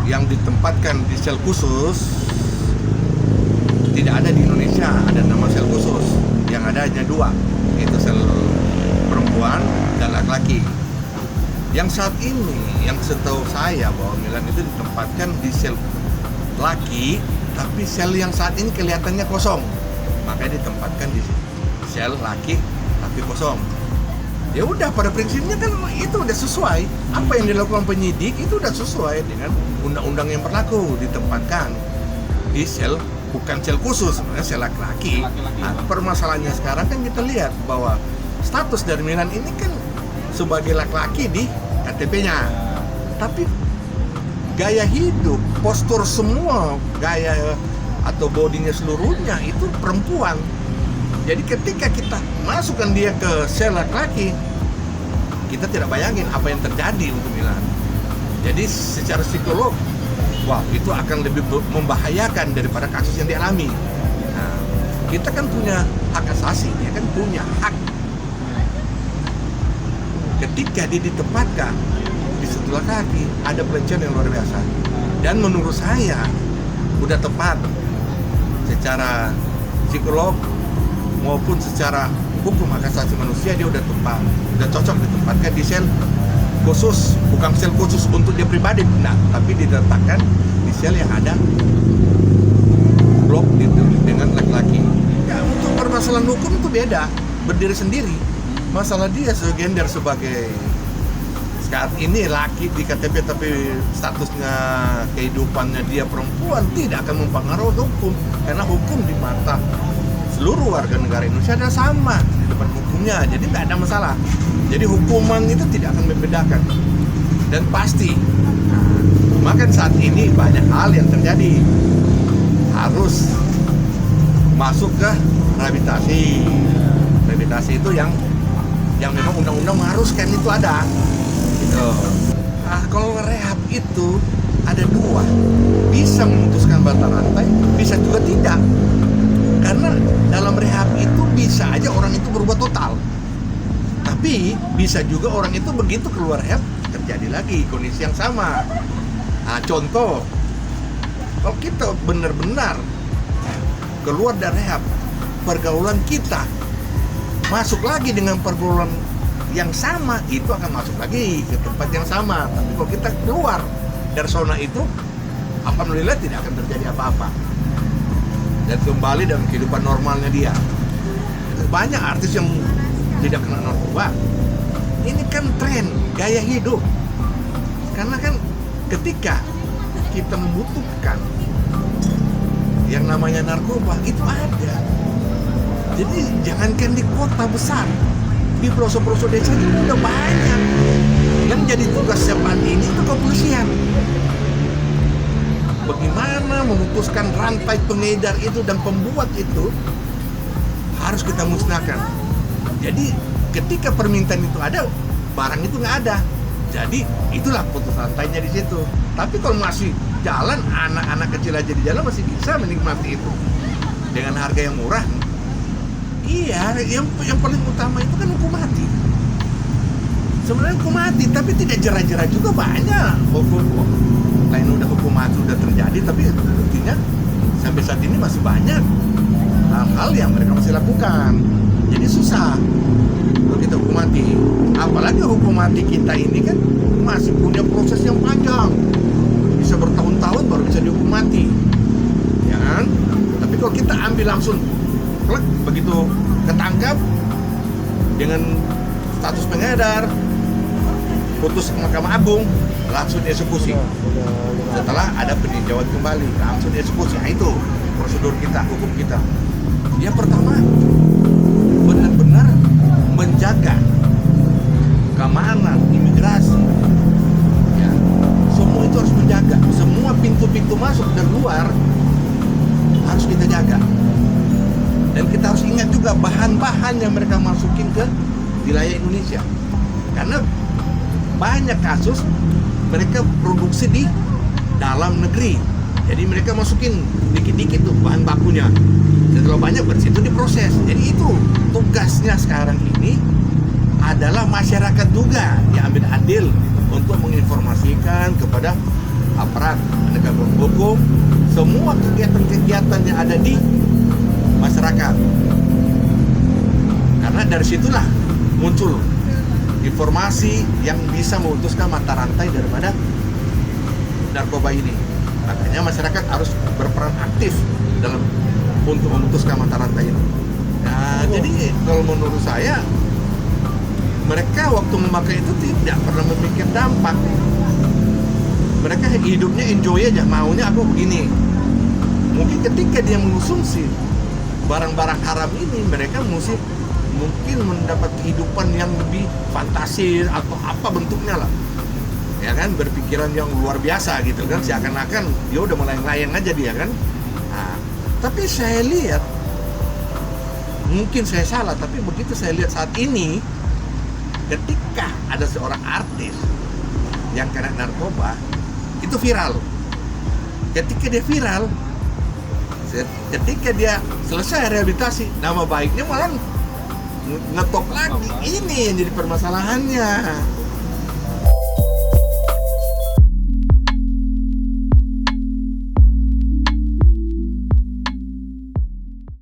yang ditempatkan di sel khusus tidak ada di Indonesia, ada nama sel khusus. Yang ada hanya dua, yaitu sel perempuan dan laki-laki. Yang saat ini, yang setahu saya bahwa Milan itu ditempatkan di sel laki, tapi sel yang saat ini kelihatannya kosong, makanya ditempatkan di sel laki tapi kosong. Ya udah, pada prinsipnya kan itu udah sesuai. Apa yang dilakukan penyidik itu udah sesuai dengan undang-undang yang berlaku, ditempatkan di sel, bukan sel khusus, sebenarnya sel laki-laki. Nah, permasalahannya sekarang kan kita lihat bahwa status dari Milan ini kan sebagai laki-laki di KTP-nya, tapi gaya hidup, postur semua, gaya atau bodinya seluruhnya itu perempuan. Jadi ketika kita masukkan dia ke sel laki-laki, kita tidak bayangin apa yang terjadi untuk Milan. Jadi secara psikolog, wah, itu akan lebih membahayakan daripada kasus yang dialami. Nah, kita kan punya hak asasi, dia kan punya hak. Ketika dia ditempatkan di satu laki, ada pelecehan yang luar biasa. Dan menurut saya udah tepat secara psikolog maupun secara hukum hak asasi manusia, dia udah tepat, udah cocok ditempatkan di sel khusus, bukan sel khusus untuk dia pribadi, nah, tapi diletakkan di sel yang ada blok dengan laki-laki. Ya, untuk permasalahan hukum itu beda, berdiri sendiri. Masalah dia gender sebagai saat ini laki di KTP tapi statusnya kehidupannya dia perempuan tidak akan mempengaruhi hukum, karena hukum di mata seluruh warga negara Indonesia adalah sama di depan hukumnya, jadi nggak ada masalah. Jadi hukuman itu tidak akan membedakan dan pasti. Maka saat ini banyak hal yang terjadi, harus masuk ke rehabilitasi. Rehabilitasi itu yang memang undang-undang mengharuskan itu ada. Gitu. Nah, kalau rehab itu ada dua, bisa memutuskan batang rantai, bisa juga tidak. Karena dalam rehab itu bisa aja orang itu berubah total, tapi bisa juga orang itu begitu keluar rehab terjadi lagi kondisi yang sama. Nah, contoh, kalau kita benar-benar keluar dari rehab, pergaulan kita masuk lagi dengan pergaulan yang sama, itu akan masuk lagi ke tempat yang sama. Tapi kalau kita keluar dari zona itu, alhamdulillah tidak akan terjadi apa-apa dan kembali dalam kehidupan normalnya dia. Banyak artis yang tidak kena narkoba. Ini kan tren gaya hidup. Karena kan ketika kita membutuhkan yang namanya narkoba, itu ada. Jadi jangankan di kota besar, di pelosok-pelosok desa juga udah banyak. Yang jadi tugas saat ini itu kepolisian. Bagaimana memutuskan rantai pengedar itu dan pembuat itu harus kita musnahkan. Jadi ketika permintaan itu ada, barang itu nggak ada. Jadi itulah putus rantainya di situ. Tapi kalau masih jalan, anak-anak kecil aja di jalan masih bisa menikmati itu dengan harga yang murah. Iya, yang paling utama itu kan hukum mati. Sebenarnya hukum mati, tapi tidak jerah-jerah juga banyak. Lain udah hukum mati udah terjadi, tapi buktinya sampai saat ini masih banyak hal-hal yang mereka masih lakukan. Jadi susah kalau kita hukum mati. Apalagi hukum mati kita ini kan masih punya proses yang panjang, bisa bertahun-tahun baru bisa dihukum mati, ya kan? Tapi kalau kita ambil langsung, klek, begitu ketangkap dengan status pengedar, putus ke Mahkamah Agung, langsung dieksekusi. Setelah ada peninjauan kembali, langsung dieksekusi. Nah, itu prosedur kita, hukum kita. Yang pertama, benar-benar menjaga keamanan imigrasi. Ya, semua itu harus menjaga. Semua pintu-pintu masuk dan keluar harus kita jaga. Dan kita harus ingat juga bahan-bahan yang mereka masukin ke wilayah Indonesia. Karena banyak kasus mereka produksi di dalam negeri, jadi mereka masukin dikit-dikit tuh bahan bakunya. Setelah banyak berarti itu diproses. Jadi itu tugasnya sekarang ini adalah masyarakat juga yang ambil andil untuk menginformasikan kepada aparat penegak hukum, semua kegiatan-kegiatan yang ada di masyarakat. Karena dari situlah muncul informasi yang bisa memutuskan mata rantai daripada narkoba ini. Makanya masyarakat harus berperan aktif dalam untuk memutuskan mata rantai ini. Nah, jadi kalau menurut saya mereka waktu memakai itu tidak pernah memikir dampak. Mereka hidupnya enjoy aja, maunya aku begini. Mungkin ketika dia mengonsumsi barang-barang haram ini, mereka mungkin mendapat kehidupan yang lebih fantasis atau apa bentuknya lah. Ya kan, berpikiran yang luar biasa gitu kan, seakan-akan dia udah melayang-layang aja dia kan. Nah, tapi saya lihat, mungkin saya salah, tapi begitu saya lihat saat ini, ketika ada seorang artis yang kena narkoba, itu viral. Ketika dia viral, ketika dia selesai rehabilitasi, nama baiknya malah ngetop lagi. Ini yang jadi permasalahannya.